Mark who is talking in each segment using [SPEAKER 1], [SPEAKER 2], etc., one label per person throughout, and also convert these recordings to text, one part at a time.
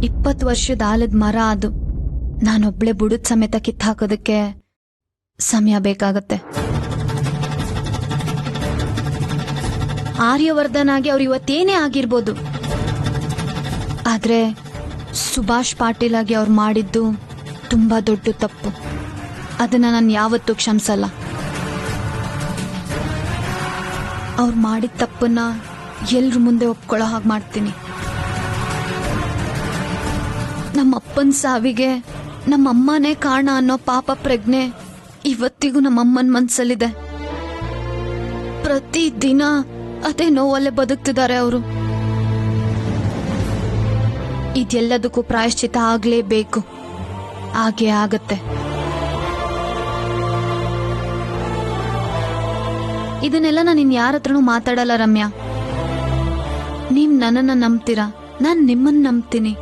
[SPEAKER 1] 20 ವರ್ಷದ ಆಲದ ಮರ ಅದು. ನಾನೊಬ್ಳೆ ಬುಡದ್ ಸಮೇತ ಕಿತ್ತಾಕೋದಕ್ಕೆ ಸಮಯ ಬೇಕಾಗತ್ತೆ. ಆರ್ಯವರ್ಧನ್ ಆಗಿ ಅವ್ರು ಇವತ್ತೇನೇ ಆಗಿರ್ಬೋದು, ಆದ್ರೆ ಸುಭಾಷ್ ಪಾಟೀಲ್ ಆಗಿ ಅವ್ರು ಮಾಡಿದ್ದು ತುಂಬಾ ದೊಡ್ಡ ತಪ್ಪು. ಅದನ್ನ ನಾನು ಯಾವತ್ತೂ ಕ್ಷಮಿಸಲ್ಲ. ಅವ್ರು ಮಾಡಿದ ತಪ್ಪನ್ನ ಎಲ್ರ ಮುಂದೆ ಒಪ್ಕೊಳ್ಳೋ ಹಾಗೆ ಮಾಡ್ತೀನಿ. ನಮ್ಮಪ್ಪನ ಸಾವಿಗೆ ನಮ್ಮಮ್ಮನೇ ಕಾರಣ ಅನ್ನೋ ಪಾಪ ಪ್ರಜ್ಞೆ ಇವತ್ತಿಗೂ ನಮ್ಮಮ್ಮನ ಮನ್ಸಲ್ಲಿದೆ. ಪ್ರತಿ ದಿನ ಅದೇ ನೋವಲ್ಲೇ ಬದುಕ್ತಿದ್ದಾರೆ ಅವರು. ಇದೆಲ್ಲದಕ್ಕೂ ಪ್ರಾಯಶ್ಚಿತ ಆಗ್ಲೇಬೇಕು, ಹಾಗೇ ಆಗತ್ತೆ. ಇದನ್ನೆಲ್ಲ ನಾನು ಇನ್ಯಾರ ಹತ್ರನೂ ಮಾತಾಡಲ್ಲ ರಮ್ಯಾ. ನೀವ್ ನನ್ನನ್ನ ನಂಬ್ತೀರಾ, ನಾನ್ ನಿಮ್ಮನ್ನ ನಂಬ್ತೀನಿ.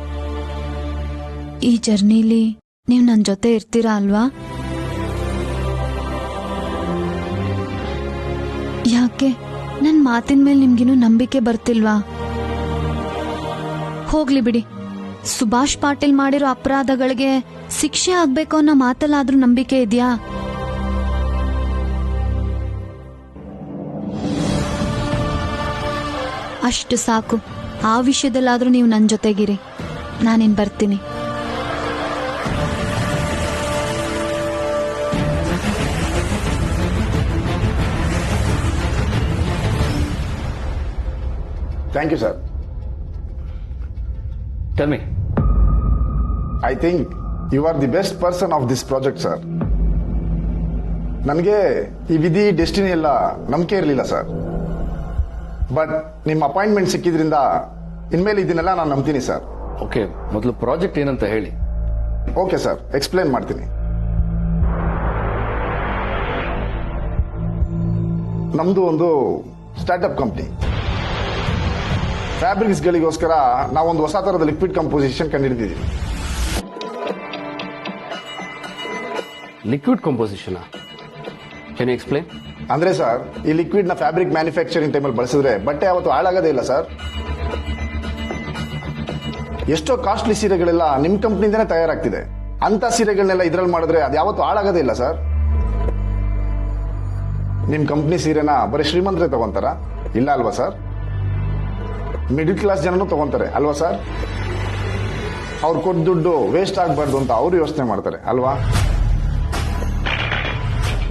[SPEAKER 1] ಈ ಜರ್ನಿಲಿ ನೀವ್ ನನ್ ಜೊತೆ ಇರ್ತೀರಾ ಅಲ್ವಾ? ಯಾಕೆ ನನ್ ಮಾತಿನ ಮೇಲೆ ನಿಮ್ಗಿನ್ನೂ ನಂಬಿಕೆ ಬರ್ತಿಲ್ವಾ? ಹೋಗ್ಲಿ ಬಿಡಿ. ಸುಭಾಷ್ ಪಾಟೀಲ್ ಮಾಡಿರೋ ಅಪರಾಧಗಳಿಗೆ ಶಿಕ್ಷೆ ಆಗ್ಬೇಕು ಅನ್ನೋ ಮಾತಲ್ಲಾದ್ರೂ ನಂಬಿಕೆ ಇದೆಯಾ? ಅಷ್ಟು ಸಾಕು. ಆ ವಿಷಯದಲ್ಲಾದ್ರೂ ನೀವು ನನ್ನ ಜೊತೆಗಿರಿ. ನಾನಿನ್ ಬರ್ತೀನಿ.
[SPEAKER 2] Thank you, sir.
[SPEAKER 3] Tell me.
[SPEAKER 2] I think you are the best person of this project, sir. ನನಗೆ ಈ ವಿಧಿ ಡೆಸ್ಟಿನಿ ಎಲ್ಲ ನಂಬಿಕೆ ಇರಲಿಲ್ಲ ಸರ್. ಬಟ್ ನಿಮ್ಮ ಅಪಾಯಿಂಟ್ಮೆಂಟ್ ಸಿಕ್ಕಿದ್ರಿಂದ ಇನ್ಮೇಲೆ ಇದನ್ನೆಲ್ಲ ನಾನು ನಂಬ್ತೀನಿ ಸರ್.
[SPEAKER 3] ಓಕೆ, ಮೊದಲು ಪ್ರಾಜೆಕ್ಟ್ ಏನಂತ ಹೇಳಿ.
[SPEAKER 2] ಓಕೆ ಸರ್, ಎಕ್ಸ್ಪ್ಲೇನ್ ಮಾಡ್ತೀನಿ. ನಮ್ದು ಒಂದು ಸ್ಟಾರ್ಟ್ಅಪ್ ಕಂಪ್ನಿ. ಫ್ಯಾಬ್ರಿಕ್ಸ್ ಗಳಿಗೋಸ್ಕರ ನಾವೊಂದು ಹೊಸ ತರದ ಲಿಕ್ವಿಡ್ ಕಂಪೋಸಿಷನ್ ಕಂಡುಹಿಡಿದಿದ್ದೀವಿ.
[SPEAKER 3] Liquid composition can you explain?
[SPEAKER 2] ಅಂದ್ರೆ ಸರ್, ಈ ಲಿಕ್ವಿಡ್ ನ ಫ್ಯಾಬ್ರಿಕ್ ಮ್ಯಾನುಫ್ಯಾಕ್ಚರಿಂಗ್ ಟೈಮಲ್ಲಿ ಬಳಸಿದ್ರೆ ಬಟ್ಟೆ ಯಾವತ್ತು ಹಾಳಾಗೋದೇ ಇಲ್ಲ ಸರ್. ಎಷ್ಟೋ ಕಾಸ್ಟ್ಲಿ ಸೀರೆಗಳೆಲ್ಲ ನಿಮ್ ಕಂಪ್ನಿಯಿಂದನೇ ತಯಾರಾಗ್ತಿದೆ. ಅಂತ ಸೀರೆಗಳನ್ನೆಲ್ಲ ಇದ್ರಲ್ಲಿ ಮಾಡಿದ್ರೆ ಅದು ಯಾವತ್ತು ಹಾಳಾಗೋದೇ ಇಲ್ಲ ಸರ್. ನಿಮ್ ಕಂಪ್ನಿ ಸೀರೆನ ಬರೀ ಶ್ರೀಮಂತರೇ ತಗೊಂತಾರ? ಇಲ್ಲ ಅಲ್ವಾ ಸರ್? ಮಿಡಿಲ್ ಕ್ಲಾಸ್ ಜನನು ತಗೊಂತಾರೆ ಅಲ್ವಾ ಸರ್? ಅವ್ರು ಕೊಟ್ಟ ದುಡ್ಡು ವೇಸ್ಟ್ ಆಗಬಾರ್ದು ಅಂತ ಅವರು ಯೋಚನೆ ಮಾಡ್ತಾರೆ ಅಲ್ವಾ?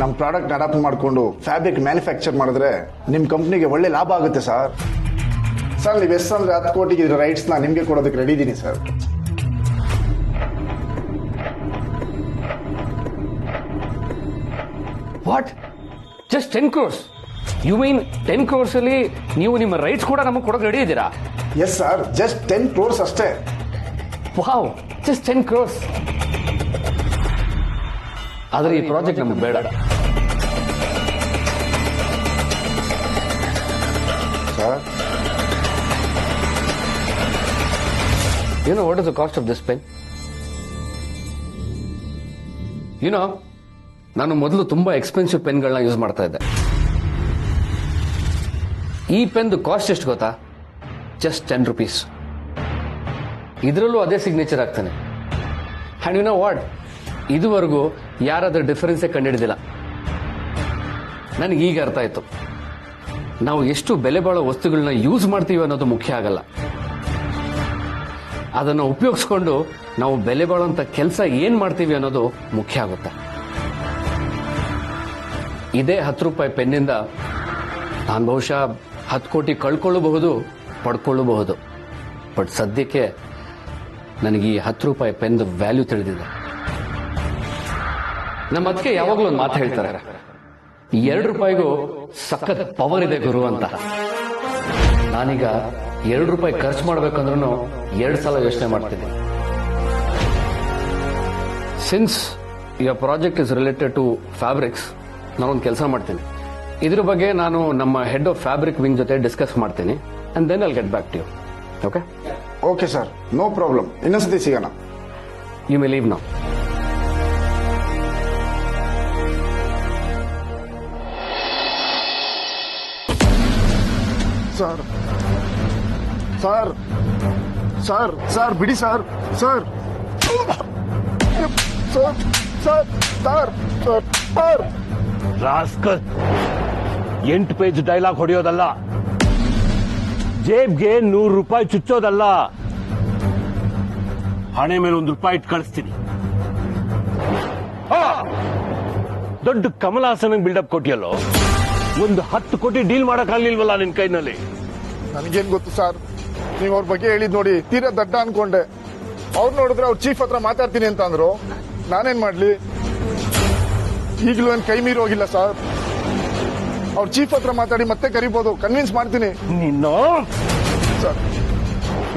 [SPEAKER 2] ನಮ್ಮ ಪ್ರಾಡಕ್ಟ್ ಅಡಾಪ್ಟ್ ಮಾಡಿಕೊಂಡು ಫ್ಯಾಬ್ರಿಕ್ ಮ್ಯಾನುಫ್ಯಾಕ್ಚರ್ ಮಾಡಿದ್ರೆ ನಿಮ್ ಕಂಪ್ನಿಗೆ ಒಳ್ಳೆ ಲಾಭ ಆಗುತ್ತೆ ಸರ್. ಸರ್, ನೀವು ಎಸ್ ಅಂದ್ರೆ 10 ಕೋಟಿಗೆ ಇದ್ರ ರೈಟ್ಸ್ ನ ನಿಮ್ಗೆ ಕೊಡೋದಕ್ಕೆ ರೆಡಿ ಇದ್ದೀನಿ sir.
[SPEAKER 3] What? Just 10 crores? You mean 10 crores ಅಲ್ಲಿ ನೀವು ನಿಮ್ಮ ರೈಟ್ಸ್ ಕೂಡ ನಮಗೆ ಕೊಡೋಕೆ ರೆಡಿ ಇದ್ದೀರಾ?
[SPEAKER 2] ಎಸ್ ಸರ್, ಜಸ್ಟ್ 10 crores ಅಷ್ಟೇ.
[SPEAKER 3] Wow, just 10 crores. ಆದ್ರೆ ಈ ಪ್ರಾಜೆಕ್ಟ್ ನಮಗೆ ಬೇಡ
[SPEAKER 2] sir.
[SPEAKER 3] You know what is the cost of this pen? You know, ನಾನು ಮೊದಲು ತುಂಬಾ ಎಕ್ಸ್ಪೆನ್ಸಿವ್ ಪೆನ್ಗಳನ್ನ ಯೂಸ್ ಮಾಡ್ತಾ ಇದ್ದೆ. ಈ ಪೆನ್ದು ಕಾಸ್ಟ್ ಎಷ್ಟು ಗೊತ್ತಾ? Just 10 rupees. ಇದರಲ್ಲೂ ಅದೇ ಸಿಗ್ನೇಚರ್ ಆಗ್ತಾನೆ. ಅಂಡ್ ಯು ನೋ ವಾಟ್, ಇದುವರೆಗೂ ಯಾರಾದ್ರೂ ಡಿಫರೆನ್ಸೇ ಕಂಡುಹಿಡಿದಿಲ್ಲ. ನನಗೆ ಈಗ ಅರ್ಥ ಆಯ್ತು, ನಾವು ಎಷ್ಟು ಬೆಲೆ ಬಾಳೋ ವಸ್ತುಗಳನ್ನ ಯೂಸ್ ಮಾಡ್ತೀವಿ ಅನ್ನೋದು ಮುಖ್ಯ ಆಗಲ್ಲ, ಅದನ್ನು ಉಪಯೋಗಿಸ್ಕೊಂಡು ನಾವು ಬೆಲೆ ಬಾಳುವಂತ ಕೆಲಸ ಏನ್ ಮಾಡ್ತೀವಿ ಅನ್ನೋದು ಮುಖ್ಯ ಆಗುತ್ತೆ. ಇದೇ 10 ರೂಪಾಯಿ ಪೆನ್ನಿಂದ ನಾನು ಬಹುಶಃ 10 ಕೋಟಿ ಕಳ್ಕೊಳ್ಳಬಹುದು, ಪಡ್ಕೊಳ್ಳಬಹುದು. ಬಟ್ ಸದ್ಯಕ್ಕೆ ನನಗೆ ಈ 10 ರೂಪಾಯಿ ಪೆನ್ದು ವ್ಯಾಲ್ಯೂ ತಿಳಿದಿದೆ. ನಮ್ಮ ಅದಕ್ಕೆ ಯಾವಾಗಲೂ ಒಂದು ಮಾತು ಹೇಳ್ತಾರೆ, 2 ರೂಪಾಯಿಗೂ ಸಖತ್ ಪವರ್ ಇದೆ ಗುರು ಅಂತ. ನಾನೀಗ 2 ರೂಪಾಯಿ ಖರ್ಚು ಮಾಡ್ಬೇಕಂದ್ರೂ 2 ಸಲ ಯೋಚನೆ ಮಾಡ್ತೀನಿ. Since your project is related to fabrics, ನಾನೊಂದು ಕೆಲಸ ಮಾಡ್ತೀನಿ. ಇದ್ರ ಬಗ್ಗೆ ನಾನು ನಮ್ಮ ಹೆಡ್ ಆಫ್ ಫ್ಯಾಬ್ರಿಕ್ ವಿಂಗ್ ಜೊತೆ ಡಿಸ್ಕಸ್ ಮಾಡ್ತೀನಿ. And then I'll get back to you. Okay?
[SPEAKER 2] Okay sir, no problem. ಇನ್ನೊಂದ್ಸತಿ ಸಿಗೋಣ.
[SPEAKER 3] You may leave now.
[SPEAKER 2] Sir sir sir sir ಬಿಡಿ sir sir sir sir sir sir
[SPEAKER 4] rascal 8 page dialogue ಹೊಡೆಯೋದಲ್ಲ, ಜೇಬ್ಗೆ 100 ರೂಪಾಯಿ ಚುಚ್ಚೋದಲ್ಲ. ಹಣೆ ಮೇಲೆ 1 ರೂಪಾಯಿ ಇಟ್ಟು ಕಳಿಸ್ತೀನಿ. ದೊಡ್ಡ ಕಮಲಾಸನ ಬಿಲ್ಡಪ್ ಕೊಟ್ಟಿಯಲ್ಲೋ, ಒಂದು 10 ಕೋಟಿ ಡೀಲ್ ಮಾಡಕ್ಕಾಗ್ಲಿಲ್ವಲ್ಲ ನಿನ್ ಕೈನಲ್ಲಿ?
[SPEAKER 2] ನನಗೇನ್ ಗೊತ್ತು ಸರ್, ನೀವು ಅವ್ರ ಬಗ್ಗೆ ಹೇಳಿದ್ ನೋಡಿ ತೀರಾ ದಡ್ಡ ಅನ್ಕೊಂಡೆ. ಅವ್ರು ನೋಡಿದ್ರೆ ಅವ್ರ ಚೀಫ್ ಹತ್ರ ಮಾತಾಡ್ತೀನಿ ಅಂತ ಅಂದ್ರು. ನಾನೇನ್ ಮಾಡ್ಲಿ? ಈಗಲೂ ಏನ್ ಕೈ ಮೀರಿ ಹೋಗಿಲ್ಲ ಸರ್. ಅವ್ರ ಚೀಫ್ ಹತ್ರ ಮಾತಾಡಿ ಮತ್ತೆ ಕರಿಬಹುದು, ಕನ್ವಿನ್ಸ್ ಮಾಡ್ತೀನಿ.
[SPEAKER 4] ನಿನ್ನ
[SPEAKER 2] ಸರ್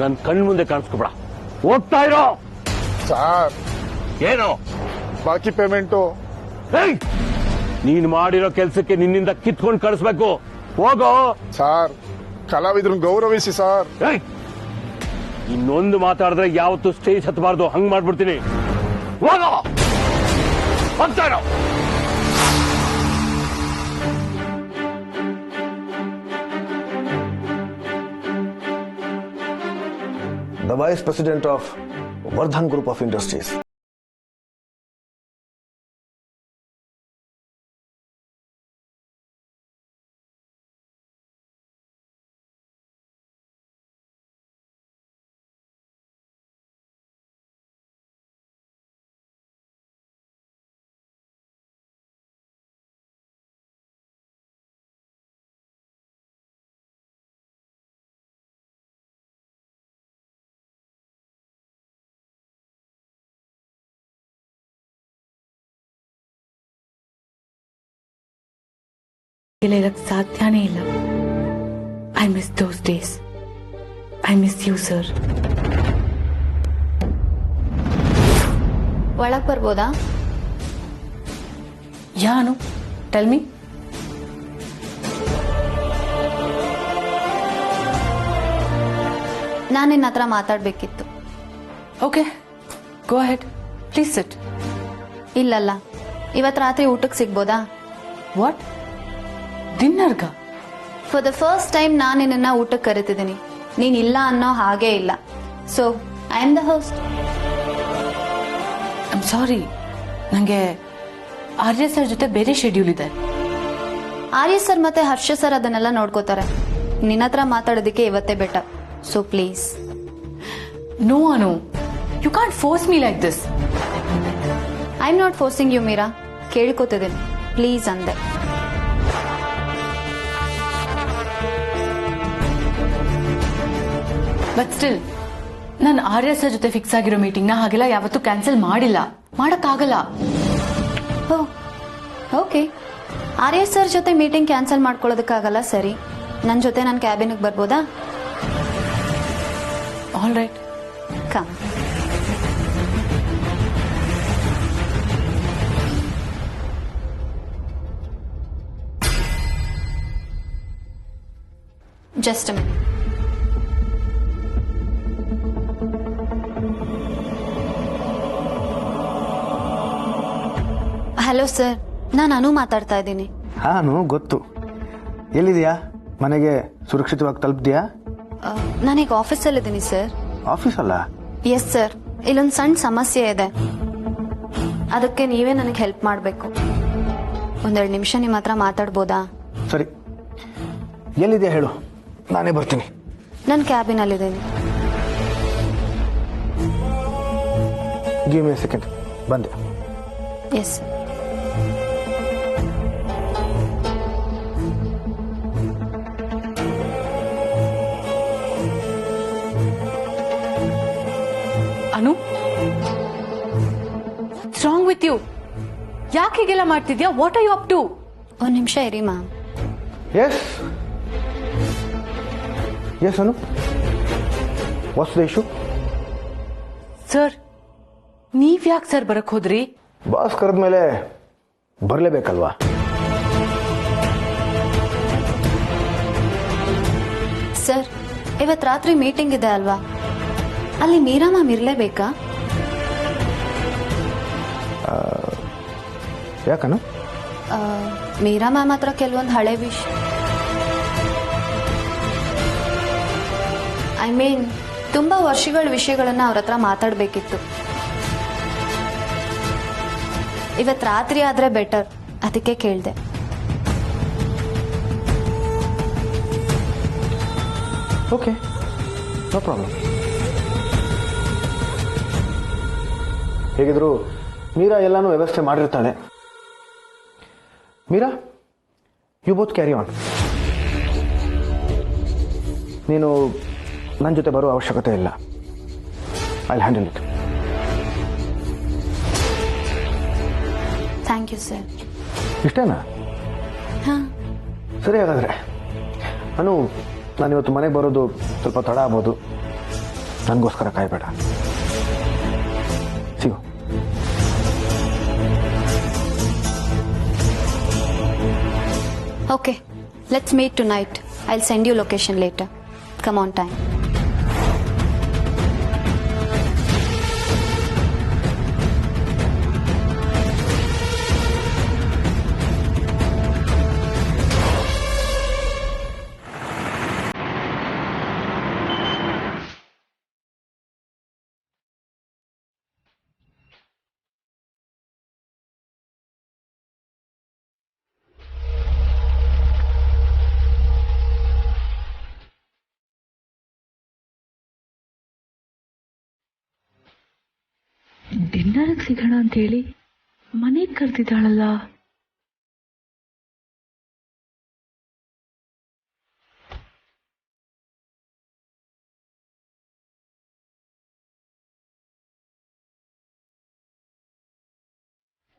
[SPEAKER 4] ನನ್ ಕಣ್ ಮುಂದೆ ಕಾಣಿಸ್ಕೊಬೇಡ, ಹೋಗ್ತಾ ಇರೋ.
[SPEAKER 2] ಸರ್
[SPEAKER 4] ಏನು
[SPEAKER 2] ಬಾಕಿ ಪೇಮೆಂಟು?
[SPEAKER 4] ಏಯ್! ನೀನ್ ಮಾಡಿರೋ ಕೆಲ್ಸಕ್ಕೆ ನಿನ್ನಿಂದ ಕಿತ್ಕೊಂಡು ಕಳಿಸ್ಬೇಕು. ಹೋಗೋ.
[SPEAKER 2] ಸರ್ ಕಲಾವಿದ್ರನ್ನ ಗೌರವಿಸಿ ಸರ್.
[SPEAKER 4] ಏಯ್! ಇನ್ನೊಂದು ಮಾತಾಡಿದ್ರೆ ಯಾವತ್ತು ಸ್ಟೇಜ್ ಹತ್ತಬಾರ್ದು, ಹಂಗ್ ಮಾಡ್ಬಿಡ್ತೀನಿ. ಹೋಗೋ, ಹೋಗ್ತಾ ಇರೋ.
[SPEAKER 5] The Vice President of Vardhan Group of Industries.
[SPEAKER 6] ಇರಕ್ಕೆ ಸಾಧ್ಯನೇ ಇಲ್ಲ. I miss those days. I miss you sir.
[SPEAKER 1] ಒಳಗ್ ಬರ್ಬೋದಾ?
[SPEAKER 6] ಯಾನು ಟೆಲ್ ಮಿ.
[SPEAKER 1] ನಾನು ನಿನ್ನ ಹತ್ರ ಮಾತಾಡ್ಬೇಕಿತ್ತು.
[SPEAKER 6] Okay, go ahead, please sit.
[SPEAKER 1] ಇಲ್ಲಲ್ಲ, ಇವತ್ತು ರಾತ್ರಿ ಊಟಕ್ಕೆ ಸಿಗ್ಬೋದಾ?
[SPEAKER 6] ವಾಟ್? ಡಿನ್ನರ್ಗ?
[SPEAKER 1] ಫಾರ್ ದ ಫಸ್ಟ್ ಟೈಮ್ ನಾನು ನಿನ್ನ ಊಟಕ್ಕೆ ಕರಿತಿದ್ದೀನಿ. ನೀನ್ ಇಲ್ಲ ಅನ್ನೋ ಹಾಗೇ ಇಲ್ಲ. So I am the host.
[SPEAKER 6] I'm sorry, ನಂಗೆ ಆರ್ಯ ಸರ್ ಜೊತೆ ಬೇರೆ ಶೆಡ್ಯೂಲ್ ಇದೆ.
[SPEAKER 1] ಆರ್ಯ ಸರ್ ಮತ್ತೆ ಹರ್ಷ ಸರ್ ಅದನ್ನೆಲ್ಲ ನೋಡ್ಕೋತಾರೆ. ನಿನ್ನ ಹತ್ರ ಮಾತಾಡೋದಕ್ಕೆ ಇವತ್ತೇ better. So please.
[SPEAKER 6] No Anu, you can't force me like this.
[SPEAKER 1] I am not forcing you Meera. ಕೇಳ್ಕೊತಿದ್ದೀನಿ, ಪ್ಲೀಸ್ ಅಂದೆ.
[SPEAKER 6] ಬಟ್ ಸ್ಟಿಲ್ ನಾನು ಆರ್ಯ ಸರ್ ಜೊತೆ ಫಿಕ್ಸ್ ಆಗಿರೋ ಮೀಟಿಂಗ್ನ ಹಾಗೆಲ್ಲ ಯಾವತ್ತೂ ಕ್ಯಾನ್ಸಲ್ ಮಾಡಿಲ್ಲ, ಮಾಡಕ್ಕಾಗಲ್ಲ.
[SPEAKER 1] ಓಕೆ, ಆರ್ಯ ಸರ್ ಜೊತೆ ಮೀಟಿಂಗ್ ಕ್ಯಾನ್ಸಲ್ ಮಾಡ್ಕೊಳ್ಳೋದಕ್ಕಾಗಲ್ಲ, ಸರಿ. ನನ್ನ ಜೊತೆ ನನ್ನ ಕ್ಯಾಬಿನ್ಗೆ ಬರ್ಬೋದಾ?
[SPEAKER 6] All right,
[SPEAKER 1] come. Just a minute. Hello sir, ನಾನು ಅನು ಮಾತಾಡ್ತಾ ಇದ್ದೀನಿ.
[SPEAKER 5] ಹಾನು ಗೊತ್ತು. ಎಲ್ಲಿದೆಯಾ? ಮನೆಗೆ ಸುರಕ್ಷಿತವಾಗಿ ತಲುಪಿದ್ಯಾ?
[SPEAKER 1] ನಾನೀಗ ಆಫೀಸಲ್ಲಿದ್ದೀನಿ ಸರ್.
[SPEAKER 5] ಆಫೀಸ್ ಅಲ್ಲ?
[SPEAKER 1] ಎಸ್ ಸರ್, ಇಲ್ಲೊಂದು ಸಣ್ಣ ಸಮಸ್ಯೆ ಇದೆ. ಅದಕ್ಕೆ ನೀವೇ ನನಗೆ ಹೆಲ್ಪ್ ಮಾಡಬೇಕು. 1-2 ನಿಮಿಷ ನಿಮ್ಮ ಹತ್ರ ಮಾತಾಡ್ಬೋದಾ?
[SPEAKER 5] ಸರಿ, ಎಲ್ಲಿದೆಯಾ ಹೇಳು, ನಾನೇ ಬರ್ತೀನಿ.
[SPEAKER 1] ನನ್ನ ಕ್ಯಾಬಿನಲ್ಲಿದ್ದೀನಿ.
[SPEAKER 5] ಗಿವ್ ಮಿ ಎ ಸೆಕೆಂಡ್, ಬಂದೆ.
[SPEAKER 1] Yes.
[SPEAKER 6] Anu, what's wrong with you? ಯಾಕೆ ಹೀಗೆಲ್ಲ ಮಾಡ್ತಿದ್ಯಾ? What are you up to?
[SPEAKER 1] 1 ನಿಮಿಷ ಇರಿ ma'am.
[SPEAKER 5] Yes yes Anu, what's the issue?
[SPEAKER 6] Sir, ನೀವ್ ಯಾಕೆ ಸರ್ ಬರಕ್ ಹೋದ್ರಿ?
[SPEAKER 5] ಬಾಸ್ ಕರೆದ್ಮೇಲೆ ಬರಲೇಬೇಕಲ್ವಾ?
[SPEAKER 1] ಸರ್, ಇವತ್ತು ರಾತ್ರಿ ಮೀಟಿಂಗ್ ಇದೆ ಅಲ್ವಾ? ಅಲ್ಲಿ ಮೀರಾ ಮ್ಯಾಮ್ ಇರಲೇಬೇಕಾ?
[SPEAKER 5] ಯಾಕನು?
[SPEAKER 1] ಮೀರಾ ಮ್ಯಾಮ್ ಹತ್ರ ಕೆಲವೊಂದು ಹಳೆ ವಿಷಯ, ಐ ಮೀನ್ ತುಂಬಾ ವರ್ಷಗಳ ವಿಷಯಗಳನ್ನ ಅವ್ರ ಹತ್ರ ಮಾತಾಡ್ಬೇಕಿತ್ತು. ಇವತ್ ರಾತ್ರಿ ಆದ್ರೆ ಬೆಟರ್, ಅದಕ್ಕೆ ಕೇಳ್ದೆ.
[SPEAKER 5] Okay, no problem. ಹೇಗಿದ್ರು ಮೀರಾ ಎಲ್ಲಾನು ವ್ಯವಸ್ಥೆ ಮಾಡಿರ್ತಾಳೆ. Meera, you both carry on. ನೀನು ನನ್ನ ಜೊತೆ ಬರೋ ಅವಶ್ಯಕತೆ ಇಲ್ಲ. I will handle it.
[SPEAKER 1] Thank you sir.
[SPEAKER 5] ಇಷ್ಟೇನಾ?
[SPEAKER 1] ಹಾ,
[SPEAKER 5] ಸರಿ, ಹಾಗಾದ್ರೆ ನಾನಿವತ್ತು ಮನೆಗೆ ಬರೋದು ಸ್ವಲ್ಪ ತಡ ಆಗ್ಬೋದು. ನನಗೋಸ್ಕರ ಕಾಯಬೇಡ. ಸಿಗು.
[SPEAKER 1] okay, let's meet tonight. I'll send you location later. Come on time.
[SPEAKER 7] ಡಿನ್ನರ್ಗೆ ಸಿಗೋಣ ಅಂತ ಹೇಳಿ ಮನೆಗೆ ಕರೆದಿದ್ದಾಳಲ್ಲ.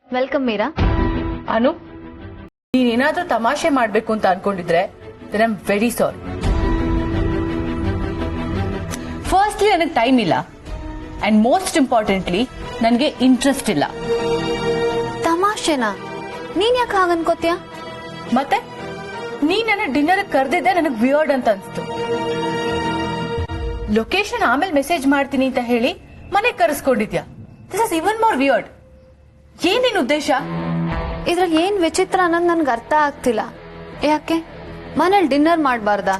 [SPEAKER 1] ವೆಲ್ಕಮ್ ಮೀರಾ.
[SPEAKER 6] ಅನು, ನೀನೇನಾದ್ರೂ ತಮಾಷೆ ಮಾಡ್ಬೇಕು ಅಂತ ಅನ್ಕೊಂಡಿದ್ರೆ I am very sorry. Firstly ನನಗೆ ಟೈಮ್ ಇಲ್ಲ, ಅಂಡ್ ಮೋಸ್ಟ್ ಇಂಪಾರ್ಟೆಂಟ್ಲಿ ನನಗೆ ಇಂಟ್ರೆಸ್ಟ್ ಇಲ್ಲ.
[SPEAKER 1] ತಮಾಷೆನಾ? ನೀನ್ ಯಾಕೆ ಹಾಗನ್ಕೋತ್ಯಾ?
[SPEAKER 6] ಮತ್ತೆ ನೀನ್ ನನ್ನ ಡಿನ್ನರ್ ಕರೆದಿದ್ದೆ ನನಗೆ ವಿಯರ್ಡ್ ಅಂತ ಅನ್ಸ್ತು. ಲೊಕೇಶನ್ ಆಮೇಲೆ ಮೆಸೇಜ್ ಮಾಡ್ತೀನಿ ಅಂತ ಹೇಳಿ ಮನೆಗೆ ಕರೆಸ್ಕೊಂಡಿದ್ಯಾ. This is even more weird. ಏನ್ ನಿನ್ ಉದ್ದೇಶ?
[SPEAKER 1] ಇದ್ರಲ್ಲಿ ಏನ್ ವಿಚಿತ್ರ ಅನ್ನೋದು ನನ್ಗೆ ಅರ್ಥ ಆಗ್ತಿಲ್ಲ. ಯಾಕೆ ಮನೇಲಿ ಡಿನ್ನರ್ ಮಾಡಬಾರ್ದಾ?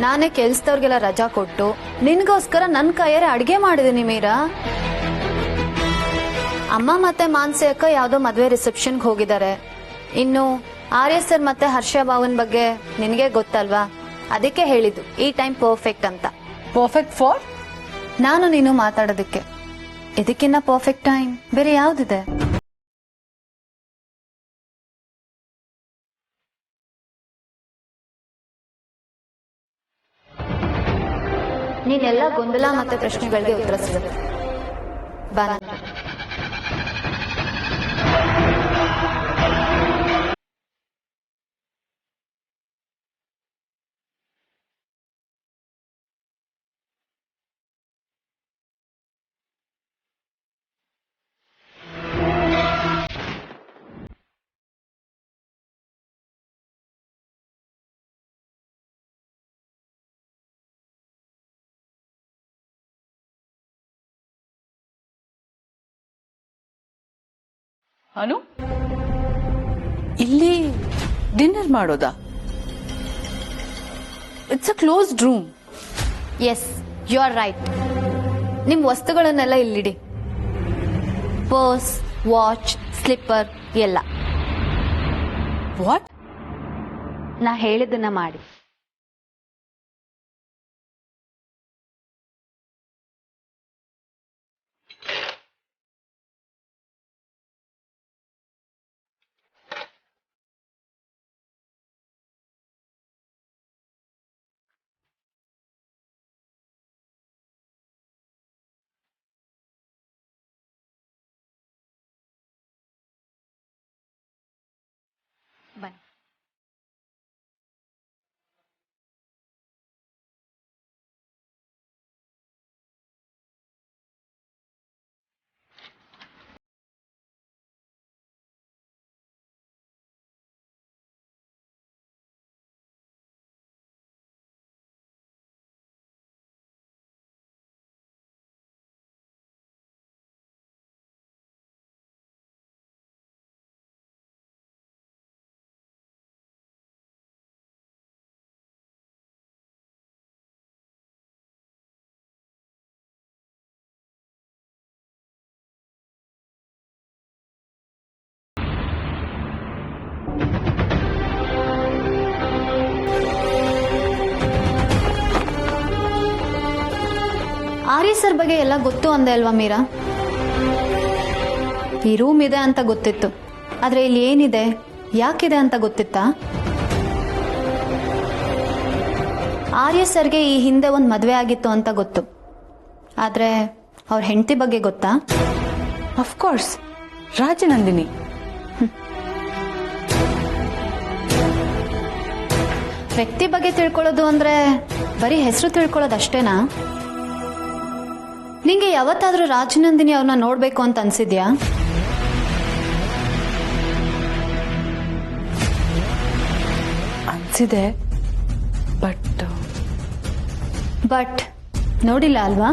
[SPEAKER 1] ನಾನೇ ಕೆಲ್ಸದವ್ರಿಗೆಲ್ಲ ರಜಾ ಕೊಟ್ಟು ನಿನ್ಗೋಸ್ಕರ ನನ್ ಕೈಯಾರೆ ಅಡ್ಗೆ ಮಾಡಿದೀನಿ ಮೀರಾ. ಅಮ್ಮ ಮತ್ತೆ ಮಾನ್ಸಿ ಅಕ್ಕ ಯಾವ್ದೋ ಮದ್ವೆ ರಿಸೆಪ್ಷನ್ಗೆ ಹೋಗಿದ್ದಾರೆ. ಇನ್ನು ಆರ್ಯ ಸರ್ ಮತ್ತೆ ಹರ್ಷ ಭಾವನ್ ಬಗ್ಗೆ ನಿನಗೆ ಗೊತ್ತಲ್ವಾ, ಅದಕ್ಕೆ ಹೇಳಿದ್ದು ಈ ಟೈಮ್ ಪರ್ಫೆಕ್ಟ್ ಅಂತ.
[SPEAKER 6] ಪರ್ಫೆಕ್ಟ್ ಫಾರ್
[SPEAKER 1] ನಾನು ನೀನು ಮಾತಾಡೋದಕ್ಕೆ. ಇದಕ್ಕಿನ್ನ ಪರ್ಫೆಕ್ಟ್ ಟೈಮ್ ಬೇರೆ ಯಾವ್ದಿದೆ? ನೀನೆಲ್ಲ ಗೊಂದಲ ಮತ್ತೆ ಪ್ರಶ್ನೆಗಳಿಗೆ ಉತ್ತರಿಸಿದೆ. ಬಾ.
[SPEAKER 6] ಅನು, ಇಲ್ಲಿ ಡಿನ್ನರ್ ಮಾಡೋದಾ? It's a closed room.
[SPEAKER 1] Yes, you are right. ನಿಮ್ ವಸ್ತುಗಳನ್ನೆಲ್ಲ ಇಲ್ಲಿಡಿ. ಪರ್ಸ್, ವಾಚ್, ಸ್ಲಿಪ್ಪರ್ ಎಲ್ಲ.
[SPEAKER 6] ವಾಟ್?
[SPEAKER 1] ನಾ ಹೇಳಿದ್ದನ್ನ ಮಾಡಿ. ಬನ್ನಿ. ಆರ್ಯ ಸರ್ ಬಗ್ಗೆ ಎಲ್ಲ ಗೊತ್ತು ಅಂದೆ ಅಲ್ವಾ ಮೀರಾ? ಈ ರೂಮ್ ಇದೆ ಅಂತ ಗೊತ್ತಿತ್ತು, ಆದ್ರೆ ಇಲ್ಲಿ ಏನಿದೆ ಯಾಕಿದೆ ಅಂತ ಗೊತ್ತಿತ್ತಾ? ಆರ್ಯ ಸರ್ಗೆ ಈ ಹಿಂದೆ ಒಂದು ಮದುವೆ ಆಗಿತ್ತು ಅಂತ ಗೊತ್ತು, ಆದ್ರೆ ಅವ್ರ ಹೆಂಡತಿ ಬಗ್ಗೆ ಗೊತ್ತಾ?
[SPEAKER 6] ಅಫ್ಕೋರ್ಸ್, ರಾಜನಂದಿನಿ.
[SPEAKER 1] ವ್ಯಕ್ತಿ ಬಗ್ಗೆ ತಿಳ್ಕೊಳ್ಳೋದು ಅಂದ್ರೆ ಬರೀ ಹೆಸರು ತಿಳ್ಕೊಳ್ಳೋದು ಅಷ್ಟೇನಾ? ನಿಂಗೆ ಯಾವತ್ತಾದ್ರೂ ರಾಜನಂದಿನಿ ಅವ್ರನ್ನ ನೋಡ್ಬೇಕು ಅಂತ ಅನ್ಸಿದ್ಯಾ?
[SPEAKER 6] ಅನ್ಸಿದೆ,
[SPEAKER 1] ಬಟ್ ನೋಡಿಲ್ಲ ಅಲ್ವಾ?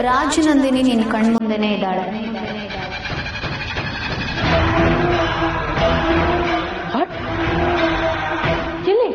[SPEAKER 1] ರಾಜನಂದಿನಿ ನಿನ್ ಕಣ್ಮುಂದೆನೇ ಇದ್ದಾಳೆ.
[SPEAKER 6] ಎಲ್ಲಿ?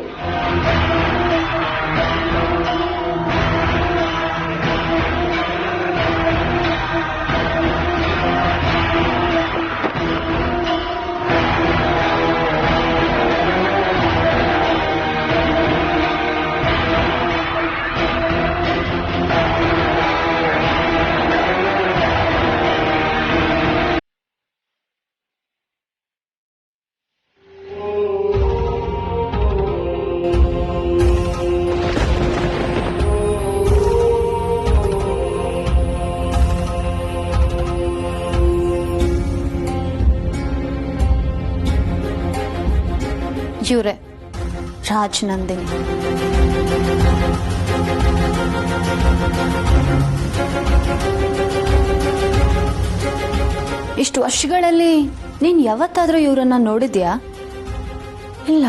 [SPEAKER 1] ಇವ್ರೆ ರಾಜನಂದಿನಿ. ಇಷ್ಟು ವರ್ಷಗಳಲ್ಲಿ ನೀನ್ ಯಾವತ್ತಾದ್ರೂ ಇವ್ರನ್ನ ನೋಡಿದ್ಯಾ?
[SPEAKER 6] ಇಲ್ಲ.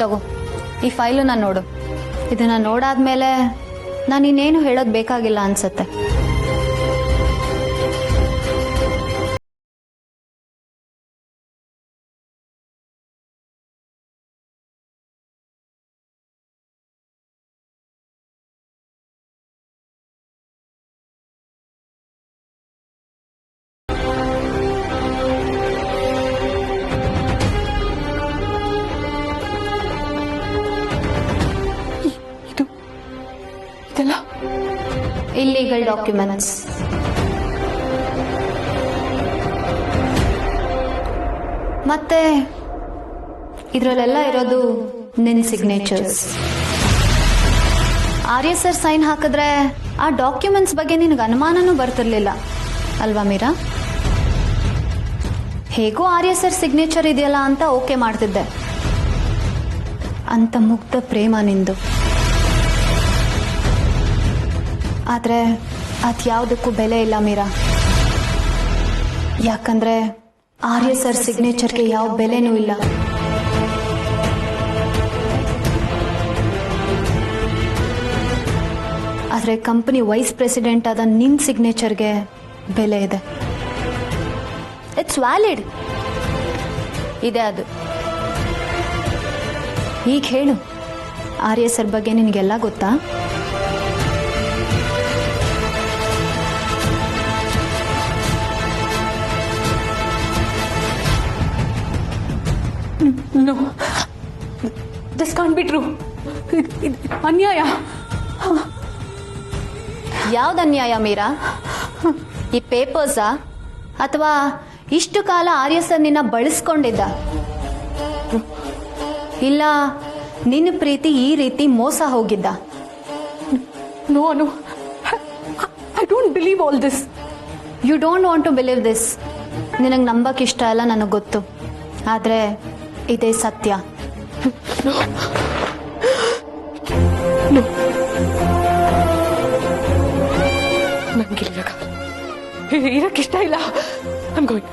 [SPEAKER 1] ತಗೋ, ಈ ಫೈಲನ್ನ ನೋಡು. ಇದನ್ನ ನೋಡಾದ್ಮೇಲೆ ನಾನು ಇನ್ನೇನು ಹೇಳೋದು ಬೇಕಾಗಿಲ್ಲ ಅನ್ಸತ್ತೆ. Illegal documents. ಮತ್ತೆ ಇದರಲ್ಲೆಲ್ಲ ಇರೋದು ನಿನ್ನ ಸಿಗ್ನೇಚರ್ಸ್. ಆರ್ಯ ಸರ್ ಸೈನ್ ಹಾಕಿದ್ರೆ ಆ ಡಾಕ್ಯುಮೆಂಟ್ಸ್ ಬಗ್ಗೆ ನಿನಗೆ ಅನುಮಾನನೂ ಬರ್ತಿರ್ಲಿಲ್ಲ ಅಲ್ವಾ ಮೀರಾ? ಹೇಗೋ ಆರ್ಯ ಸರ್ ಸಿಗ್ನೇಚರ್ ಇದೆಯಲ್ಲ ಅಂತ ಓಕೆ ಮಾಡ್ತಿದ್ದೆ. ಅಂತ ಮುಗ್ಧ ಪ್ರೇಮ ನಿಂದು. ಆದ್ರೆ ಅದ್ಯಾವುದಕ್ಕೂ ಬೆಲೆ ಇಲ್ಲ ಮೀರಾ. ಯಾಕಂದ್ರೆ ಆರ್ಯ ಸರ್ ಸಿಗ್ನೇಚರ್ಗೆ ಯಾವ ಬೆಲೆನೂ ಇಲ್ಲ. ಆದ್ರೆ ಕಂಪನಿ ವೈಸ್ ಪ್ರೆಸಿಡೆಂಟ್ ಆದ ನಿನ್ ಸಿಗ್ನೇಚರ್ಗೆ ಬೆಲೆ ಇದೆ. ಇಟ್ಸ್ ವ್ಯಾಲಿಡ್ ಇದೆ ಅದು. ಈಗ ಹೇಳು, ಆರ್ಯ ಸರ್ ಬಗ್ಗೆ ನಿನಗೆಲ್ಲ ಗೊತ್ತಾ?
[SPEAKER 6] No, this can't be true. ಅನ್ಯಾಯ.
[SPEAKER 1] ಯಾವ್ದು ಅನ್ಯಾಯ ಮೀರಾ? ಈ ಪೇಪರ್ಸಾ ಅಥವಾ ಇಷ್ಟು ಕಾಲ ಆರ್ಯ ಸರ್ ನಿನ್ನ ಬಳಸ್ಕೊಂಡಿದ್ದ? ಇಲ್ಲ ನಿನ್ನ ಪ್ರೀತಿ ಈ ರೀತಿ ಮೋಸ ಹೋಗಿದ್ದ?
[SPEAKER 6] No, I don't believe all this.
[SPEAKER 1] You don't want to believe this. ನಿನಗೆ ನಂಬಕ್ ಇಷ್ಟ ಅಲ್ಲ, ನನಗೆ ಗೊತ್ತು. ಆದ್ರೆ ಇದೇ ಸತ್ಯ.
[SPEAKER 6] ನಂಗಿಲ್ಲ, ಇರಕ್ಕಿಷ್ಟ ಇಲ್ಲ. I'm going.